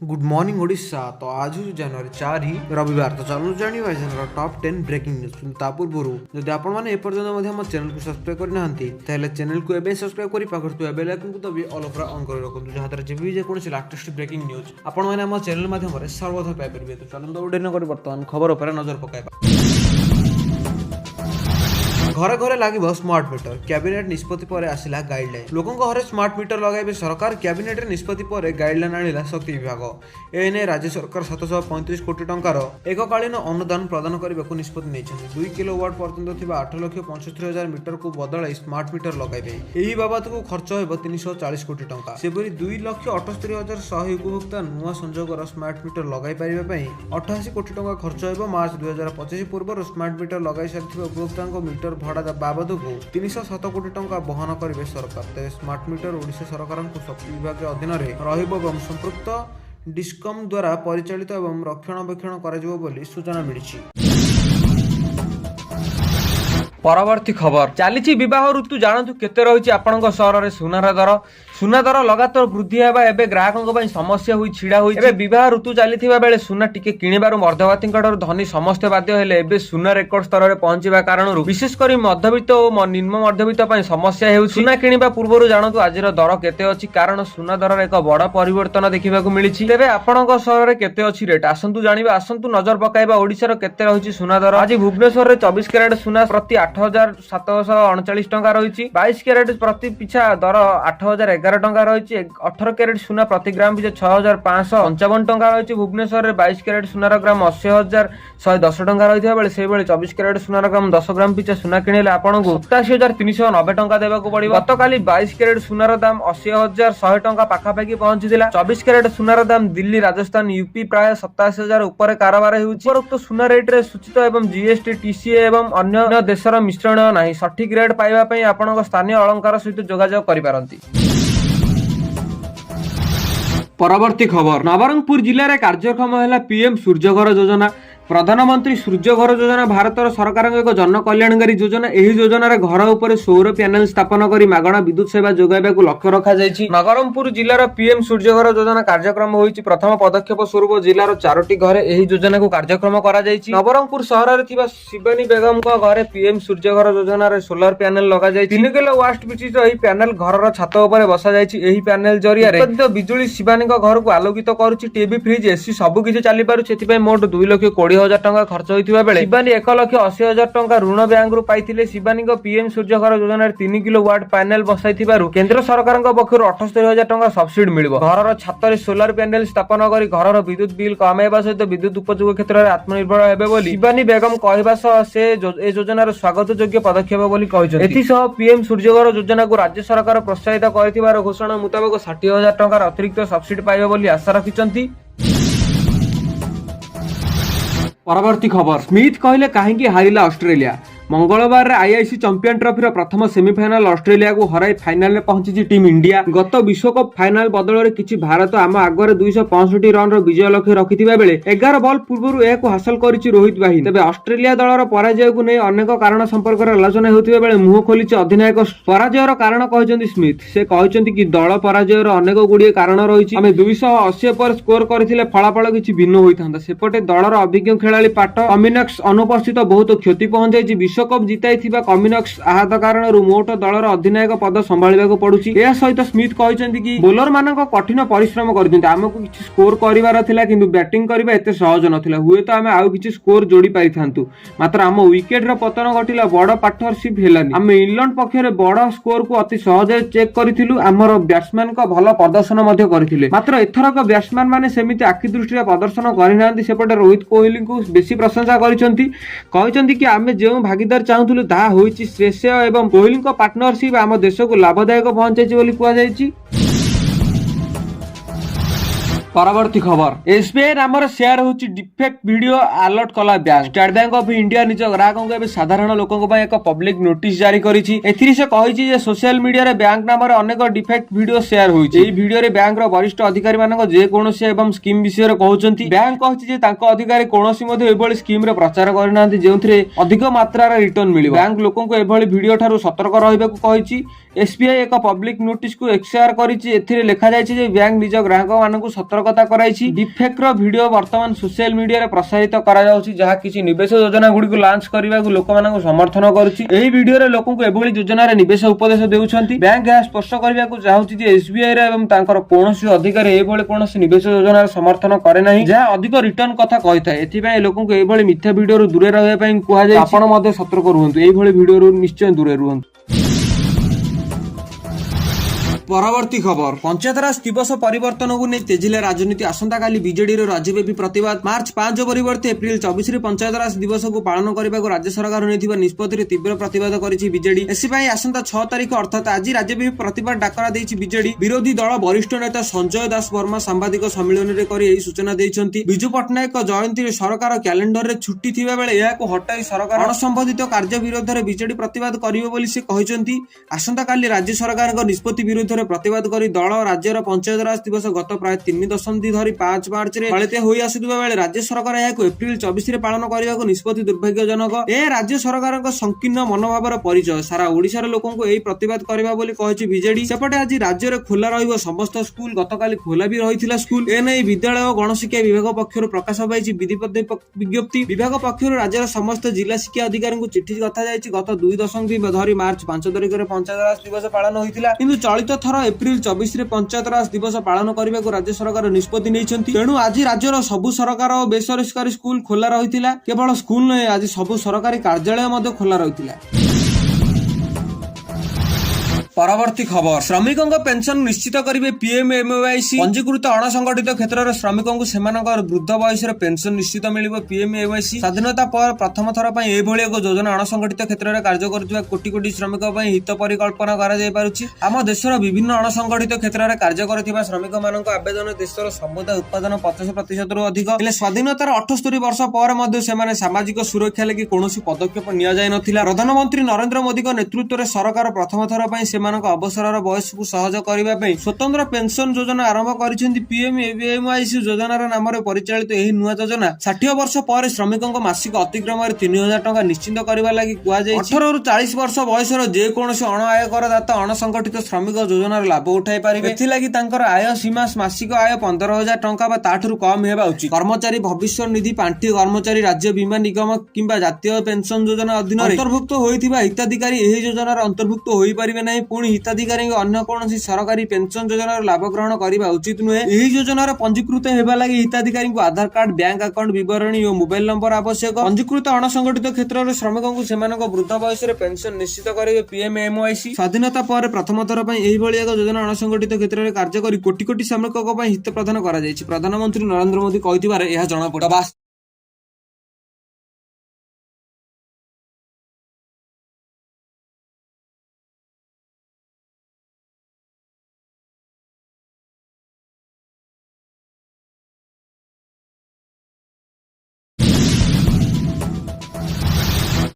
Good morning Odisha. तो आज हूँ जनवरी 4 रविवार। तो चलो जानिबा जनर टॉप 10 ब्रेकिंग न्यूज। ता पूर्व जदि आपण माने एपर्यंत हम चैनल को सब्सक्राइब करना ताहले चैनल को एबे सब्सक्राइब करी पाखर बेल आइकन को दबी ऑल ऑफ ऑन कर रखु जहाँ द्वारा जब भी जेकोसी लेटेस्ट ब्रेकिंग न्यूज आपण माने हम चैनल माध्यम सर्वथा पाई परिबे। तो चलो ओडे न करी वर्तमान खबर पर नजर पकाइबा। घरे घरे लगे स्मार्ट मीटर कैबिनेट निष्पत्ति पर आसिला गाइडलाइन। लोकों घरे स्मार्ट मीटर लगाइबे सरकार। कैबिनेट निष्पत्ति पर गाइडलाइन आनिला शक्ति विभाग। एने राज्य सरकार 735 कोटी टंकार एककालीन अनुदान प्रदान करने को निष्पत्ति नहीं। 2 किलोवाट पर्यंत 8,75,000 मीटर को बदल स्मार्ट मीटर लगाइबे। यही बाबद को खर्च हो 340 कोटी टंका। सेपरी 2,78,100 उपभोक्ता नुआ संजोगर स्मार्ट मीटर लगाई पारे 88 कोटी टंका खर्च हो। मार्च 2025 पूर्व स्मार्ट मीटर लगाई सारी उपभोक्ता मीटर भड़ा बाबद को 307 कोटी टंका बहन करेंगे सरकार। तेज स्मार्ट मीटर ओडिशा सरकार शक्ति विभाग अधीन में संपृक्त डिस्कम द्वारा परिचालित और रक्षणाबेक्षण कर सूचना मिली। परवर्ती खबर चली विवाह ऋतु जानतु केते रही आपण सहर में सुना दर लगातार वृद्धि हेबा एबे ग्राहकों समस्या हुई छिड़ा हुई। एबे विवाह ऋतु चली बेले सुना टिके किणिबार मध्यवर्ती धनी समस्ते बाध्य हेले एबे सुना रेकर्ड स्तर में पहुंचवा कारण विशेषकर मध्यवित्त और निम्न मध्यवित्त समस्या हेउछि। सुना किणिबा पूर्व जानतु आज दर केते अछि कारण सुना दर एक बड़ परिवर्तन देखा मिली। तेबे आपण सहर में केते अछि रेट आसंतु जानिबा। आसंतु नजर पकाइबा ओडिशार केते रहिछि सुना दर। आज भुवनेश्वर में 24 कैरेट सुना प्रति 8,739 टंका रही। 22 कैरेट प्रति पिछा दर 8,011 टंका रही। 18 कैरेट सुना प्रति ग्राम पिछा 6,555 टंका रही। भुवनेश्वर में 22 कैरेट सुनार ग्राम 80,110 टंका रही बेले से 24 कैरेट सुनार ग्राम 10 ग्राम पिछा सुना किणिले आपको 87,390 टंका देवाक पड़ो। गतकाली 22 कैरेट सुनार दाम 80,100 टंका पाखापाखि पहुंचीला। 24 कैरेट सुनार दाम दिल्ली, राजस्थान, यूपी प्राय 87,000 उपर कारोबार होउछि। सुना रेट रे सूचित एवं जीएसटी, टीसीए एवं अन्य देशर मिश्रण नहीं। सठिक रेट पाइबा आपण स्थानीय अलंकार सहित जोगाजोग करिपारंती। परवर्ती खबर नवरंगपुर जिले में कार्यक्रम है पीएम सूर्यघर योजना। प्रधानमंत्री सूर्यघर योजना भारत सरकार एक जन कल्याणकारी योजना। यही योजन घर उपर सौर पैनल स्थापन कर मागणा विद्युत सेवा जोगाइबा को लक्ष्य रखा जायछि। नवरंगपुर जिलार पीएम सूर्यघर योजना कार्यक्रम होइछि। प्रथम पदक्षेप स्वरूप जिलार 4टी घरे एही योजना को कार्यक्रम करा जायछि। नवरंगपुर सहर में थिबा शिवानी बेगम को घरे पीएम सूर्यघर योजना रे सोलर पैनल लगा जायछि। 3 किलोवाट विशिष्ट एही पैनल घरर छात उपर बसा जायछि। एही पैनल जरिया रे उत्पादित बिजुली शिवानी को घर को आलोकित करूछि। टीवी, फ्रिज, एसी सब किछि चली पारु। सेति मोट 2,20,000 टंका खर्च होइथिबा बेले शिवानी 1,80,000 टंका ऋण बैंक रु पाइथिले। शिवानी को पीएम सूर्यघर योजना 3 किलोवाट पैनल बसाइथिबारु केंद्र सरकार पक्षरु 78,000 टंका सब्सिडी मिलिबो। घरर छात रे सोलर पैनल स्थापन करी घरर विद्युत बिल कमाइबा सहित विद्युत उपयोग क्षेत्र में आत्मनिर्भर हेबे बोली शिवानी बेगम कहबा सह से ए योजनार स्वागत योग्य पदक्षेप बोली कहिसथि। एथि सह पीएम सूर्यघर योजना को राज्य सरकार प्रोत्साहित करथिबार घोषणा मुताबिक 60,000 टंका अतिरिक्त सब्सिडी पाइबे बोली आशा रखिसथि। परवर्ती खबर स्मिथ कहले कहीं हारिला ऑस्ट्रेलिया। मंगलवार आईआईसी चैंपियन ट्रॉफी प्रथम सेमीफाइनल ऑस्ट्रेलिया को हराई फाइनल में पहुंची टीम इंडिया। गत विश्वकप फाइनल बदल में किछि भारत आम आगे 265 रन विजय लक्ष्य रखिथिबा बेले 11 बॉल पूर्व यह हासिल करिछि रोहित बाहिनी। तेबे ऑस्ट्रेलिया दलर पराजय को नहीं अनेक कारण संपर्क में आलोचना होतिबा बेले मुह खोलिछि अधिनायक। पराजयर कारण कहछन्ति स्मिथ। से कहछन्ति कि दल पराजयर अनेक गुड़िए कारण रहिछि। आमे 280 पर स्कोर करथिले फलाफल किछि भिन्न होइथांता। सेपटे दलर अभिज्ञ खेलाड़ी पाट कमिनक्स अनुपस्थित बहुत क्षति पहुंचाइछि। विश्वकप जिताई कमिनक्स आहत कारण मोट दलर अधिनायक पद संभाळिबाक पडुछि। या सहित स्मिथ कहछन्ति कि बोलर मानक कठिन परिश्रम करछन्ति। आमको किछि स्कोर करिवार थिला किंतु बैटिंग करबा एते सहज नथिला। हुए तो आमे आउ किछि स्कोर जोड़ी पारिथांतु मात्र आम विकेट र पतन घटिला बड़ पार्टनरशिप हेलानी। आमे इंग्लैंड पक्षरे बड़ स्कोर को अति सहज चेक करिथिलु। आमर बैट्समैन को भल प्रदर्शन मध्ये करिथिले मात्र एथरक बैट्समैन माने सेमिति आखि दृष्टि प्रदर्शन करिनांती। सेपटे रोहित कोहली को बेसी प्रशंसा करिसथि। कहछन्ति कि आमे जेउ भागीदार चाहूलु ताहा होइछि श्रेष्य एवं कोहली पार्टनरशिप आम देश को लाभदायक पहुंचाइछि बोली कुआଯାଇଛି। परवर्ती खबर एसबीआई नाम शेयर होची डिफेक्ट वीडियो अलर्ट कला bank. State bank of India निज ग्राहकों को साधारण लोकों एक पब्लिक नोटिस जारी करिछि। एथिरि से कहिछि जे सोशल मीडिया रे बैंक नाम अनेक डिफेक्ट वीडियो शेयर होइछि। एही वीडियो रे बैंक रो वरिष्ठ अधिकारी मानक जे कोनोसी एवं स्कीम विषय रे कहउचंती। बैंक कहिछि जे तांको अधिकारी कोनोसी मध्ये एभली स्कीम रे प्रचार करनांती जेउथिरे अधिक मात्रा रे रिटर्न मिलिबो। बैंक लोकों को एभली वीडियो ठारू सतर्क रहिबाकू कहिछि। एसबीआई एक पब्लिक नोटिस को एक्सआर करिछि। एथिरे लिखा जायछि जे बैंक निज ग्राहक मानकू सतर्क ସତର୍କତା କରାଇଛି। ଡିଫେକ୍ଟର ଭିଡିଓ ବର୍ତ୍ତମାନ ସୋସିଆଲ ମିଡିଆରେ ପ୍ରସାରିତ କରାଯାଉଛି, ଯାହା କିଛି ନିବେଶ ଯୋଜନା ଗୁଡ଼ିକୁ ଲଞ୍ଚ କରିବାକୁ ଲୋକମାନଙ୍କୁ ସମର୍ଥନ କରୁଛି। ଏହି ଭିଡିଓରେ ଲୋକଙ୍କୁ ଏଭଳି ଯୋଜନାରେ ନିବେଶ ଉପଦେଶ ଦେଉଛନ୍ତି। ବ୍ୟାଙ୍କ ଏହା ସ୍ପଷ୍ଟ କରିବାକୁ ଚାହୁଁଛି ଯେ SBI ରେ ଏବଂ ତାଙ୍କର କୌଣସି ଅଧିକାରୀ ଏଭଳି କୌଣସି ନିବେଶ ଯୋଜନାର ସମର୍ଥନ କରେ ନାହିଁ, ଯାହା ଅଧିକ ରିଟର୍ନ କଥା କହିଥାଏ। ଏଥିପାଇଁ ଲୋକଙ୍କୁ ଏଭଳି ମିଥ୍ୟା ଭିଡିଓରୁ ଦୂରରେ ରହିବା ପାଇଁ କୁହାଯାଇଛି। ଆପଣ ମଧ୍ୟ ସତର୍କ ରୁହନ୍ତୁ, ଏଇଭଳି ଭିଡିଓରୁ ନିଶ୍ଚୟ ଦୂରରେ ରୁହନ୍ତୁ। ପରବର୍ତ୍ତୀ ଖବର, ପଞ୍ଚାୟତରାଜ ଦିବସ ପରିବର୍ତ୍ତନକୁ ନେଇ ତେଜିଲା ରାଜନୀତି। ଆସନ୍ତାକାଲି ବିଜେଡିର ରାଜ୍ୟବ୍ୟାପୀ ପ୍ରତିବାଦ। ମାର୍ଚ୍ଚ 5 ପରିବର୍ତ୍ତେ ଏପ୍ରିଲ 24ରେ ପଞ୍ଚାୟତରାଜ ଦିବସକୁ ପାଳନ କରିବାକୁ ରାଜ୍ୟ ସରକାର ନେଇଥିବା ନିଷ୍ପତ୍ତିରେ ତୀବ୍ର ପ୍ରତିବାଦ କରିଛି ବିଜେଡି। ଏଥିପାଇଁ ଆସନ୍ତା 6 ତାରିଖ ଅର୍ଥାତ୍ ଆଜି ରାଜ୍ୟବ୍ୟାପୀ ପ୍ରତିବାଦ ଡାକରା ଦେଇଛି ବିଜେଡି। ବିରୋଧୀ ଦଳ ବରିଷ୍ଠ ନେତା ସଞ୍ଜୟ ଦାସ ବର୍ମା ସାମ୍ବାଦିକ ସମ୍ମିଳନୀରେ କରି ଏହି ସୂଚନା ଦେଇଛନ୍ତି। ବିଜୁ ପଟ୍ଟନାୟକ ଜୟନ୍ତୀରେ ସରକାର କ୍ୟାଲେଣ୍ଡରରେ ଛୁଟି ଥିବା ବେଳେ ଏହାକୁ ହଟାଇ ସରକାର ଅଣସମ୍ବୋଧିତ କାର୍ଯ୍ୟ ବିରୋଧରେ ବିଜେଡି ପ୍ରତିବାଦ କରିବ ବୋଲି ସେ କହିଛନ୍ତି। ଆସନ୍ତାକାଲି ରାଜ୍ୟ ସରକାରଙ୍କ ନିଷ୍ପତ୍ତି ବିରୁଦ୍ଧରେ ପ୍ରତିବାଦ କରି ଦଳ ରାଜ୍ୟର ପଞ୍ଚାୟତରାଜ ଦିବସ ଗତ ପ୍ରାୟ 3 ଦଶନ୍ଧି ଧରି 5 ମାର୍ଚ୍ଚରେ ପାଳିତ ହୋଇ ଆସୁଥିବା ବେଳେ ରାଜ୍ୟ ସରକାର ଏହାକୁ ଏପ୍ରିଲ 24ରେ ପାଳନ କରିବାକୁ ନିଷ୍ପତ୍ତି ଦୁର୍ଭାଗ୍ୟଜନକ। ଏ ରାଜ୍ୟ ସରକାରଙ୍କ ସଂକୀର୍ଣ୍ଣ ମନୋଭାବର ପରିଚୟ। ସାରା ଓଡିଶାର ଲୋକଙ୍କୁ ଏହି ପ୍ରତିବାଦ କରିବା ବୋଲି କହିଛି ବିଜେଡି। ସେପଟେ ଆଜି ରାଜ୍ୟରେ ଖୋଲା ରହିବ ସମସ୍ତ ସ୍କୁଲ। ଗତକାଲି ଖୋଲା ବି ରହିଥିଲା ସ୍କୁଲ। ଏନେଇ ବିଦ୍ୟାଳୟ ଓ ଗଣଶିକ୍ଷା ବିଭାଗ ପକ୍ଷରୁ ପ୍ରକାଶ ପାଇଛି ବିଜ୍ଞପ୍ତି। ବିଭାଗ ପକ୍ଷରୁ ରାଜ୍ୟର ସମସ୍ତ ଜିଲ୍ଲା ଶିକ୍ଷା ଅଧିକାରୀଙ୍କୁ ଚିଠି ଲେଖାଯାଇଛି। ଗତ 2 ଦଶନ୍ଧି ଧରି ମାର୍ଚ୍ଚ 5 ତାରିଖରେ ପଞ୍ଚାୟତରାଜ ଦିବସ ପାଳନ ହୋଇଥିଲା, କିନ୍ତୁ ଚଳିତ ଥର ଏପ୍ରିଲ 24ରେ ପଞ୍ଚାୟତରାଜ ଦିବସ ପାଳନ କରିବାକୁ ରାଜ୍ୟ ସରକାର ନିଷ୍ପତ୍ତି ନେଇଛନ୍ତି। ତେଣୁ ଆଜି ରାଜ୍ୟର ସବୁ ସରକାର ଓ ବେସରକାରୀ ସ୍କୁଲ ଖୋଲା ରହିଥିଲା। କେବଳ ସ୍କୁଲ ନୁହେଁ, ଆଜି ସବୁ ସରକାରୀ କାର୍ଯ୍ୟାଳୟ ମଧ୍ୟ ଖୋଲା ରହିଥିଲା। ପରବର୍ତ୍ତୀ ଖବର, ଶ୍ରମିକଙ୍କ ପେନସନ ନିଶ୍ଚିତ କରିବେ PMAYC। ପଞ୍ଜୀକୃତ ଅଣସଂଗଠିତ କ୍ଷେତ୍ରରେ ଶ୍ରମିକଙ୍କୁ ସେମାନଙ୍କର ବୃଦ୍ଧ ବୟସରେ ପେନସନ ନିଶ୍ଚିତ ମିଳିବ। PMAYC ସ୍ୱାଧୀନତା ପରେ ପ୍ରଥମ ଥର ପାଇଁ ଏଭଳି ଏକ ଯୋଜନା ଅଣସଂଗଠିତ କ୍ଷେତ୍ରରେ କାର୍ଯ୍ୟ କରୁଥିବା କୋଟି କୋଟି ଶ୍ରମିକ ପାଇଁ ହିତ ପରିକଳ୍ପନା କରାଯାଇ ପାରୁଛି। ଆମ ଦେଶର ବିଭିନ୍ନ ଅଣସଂଗଠିତ କ୍ଷେତ୍ରରେ କାର୍ଯ୍ୟ କରୁଥିବା ଶ୍ରମିକମାନଙ୍କ ଆବେଦନ ଦେଶର ସମୁଦାୟ ଉତ୍ପାଦନ 50%ରୁ ଅଧିକ। ହେଲେ ସ୍ୱାଧୀନତାର 78 ବର୍ଷ ପରେ ମଧ୍ୟ ସେମାନେ ସାମାଜିକ ସୁରକ୍ଷା ଲାଗି କୌଣସି ପଦକ୍ଷେପ ନିଆଯାଇ ନଥିଲା। ପ୍ରଧାନମନ୍ତ୍ରୀ ନରେନ୍ଦ୍ର ମୋଦିଙ୍କ ନେତୃତ୍ୱରେ ସରକାର ପ୍ରଥମ ଥର ପାଇଁ ସେମାନଙ୍କ ଅବସରର ବୟସକୁ ସହଜ କରିବା ପାଇଁ ସ୍ୱତନ୍ତ୍ର ପେନସନ ଯୋଜନା ଆରମ୍ଭ କରିଛନ୍ତି। PMAYC ଯୋଜନାର ନାମରେ ପରିଚାଳିତ ଏହି ନୂଆ ଯୋଜନା 60 ବର୍ଷ ପରେ ଶ୍ରମିକଙ୍କ ମାସିକ ଅତିକ୍ରମରେ 3000 ଟଙ୍କା ନିଶ୍ଚିତ କରିବା ଲାଗି କୁହାଯାଇଛି। 18ରୁ 40 ବର୍ଷ ବୟସର ଯେକୌଣସି ଅଣ ଆୟକରଦାତା ଅଣସଂଗଠିତ ଶ୍ରମିକ ଯୋଜନାର ଲାଭ ଉଠାଇ ପାରିବେ। ଏଥିଲାଗି ତାଙ୍କର ଆୟ ସୀମା ମାସିକ ଆୟ 15,000 ଟଙ୍କା ବା ତାଠାରୁ କମ୍ ହେବା ଉଚିତ। କର୍ମଚାରୀ ଭବିଷ୍ୟ ନିଧି ପାଣ୍ଠି, କର୍ମଚାରୀ ରାଜ୍ୟ ବୀମା ନିଗମ କିମ୍ବା ଜାତୀୟ ପେନସନ ଯୋଜନା ଅଧୀନରେ ଅନ୍ତର୍ଭୁକ୍ତ ହୋଇଥିବା ହିତାଧିକାରୀ ଏହି ଯୋଜନାର ଅନ୍ତର୍ଭୁକ୍ତ ହୋଇପାରିବେ ନାହିଁ। ପୁଣି ହିତାଧିକାରୀଙ୍କ ଅନ୍ୟ କୌଣସି ସରକାରୀ ପେନସନ ଯୋଜନାର ଲାଭ ଗ୍ରହଣ କରିବା ଉଚିତ ନୁହେଁ। ଏହି ଯୋଜନାର ପଞ୍ଜୀକୃତ ହେବା ଲାଗି ହିତାଧିକାରୀଙ୍କୁ ଆଧାର କାର୍ଡ, ବ୍ୟାଙ୍କ ଆକାଉଣ୍ଟ ବିବରଣୀ ଓ ମୋବାଇଲ ନମ୍ବର ଆବଶ୍ୟକ। ପଞ୍ଜୀକୃତ ଅଣସଂଗଠିତ କ୍ଷେତ୍ରରେ ଶ୍ରମିକଙ୍କୁ ସେମାନଙ୍କ ବୃଦ୍ଧ ବୟସରେ ପେନସନ ନିଶ୍ଚିତ କରିବେ PMAYC। ସ୍ୱାଧୀନତା ପରେ ପ୍ରଥମ ଥର ପାଇଁ ଏହିଭଳି ଏକ ଯୋଜନା ଅଣସଂଗଠିତ କ୍ଷେତ୍ରରେ କାର୍ଯ୍ୟ କରି କୋଟି କୋଟି ଶ୍ରମିକଙ୍କ ପାଇଁ ହିତ ପ୍ରଦାନ କରାଯାଇଛି। ପ୍ରଧାନମନ୍ତ୍ରୀ ନରେନ୍ଦ୍ର ମୋଦି କହିଥିବାର ଏହା ଜଣାପଡିବ।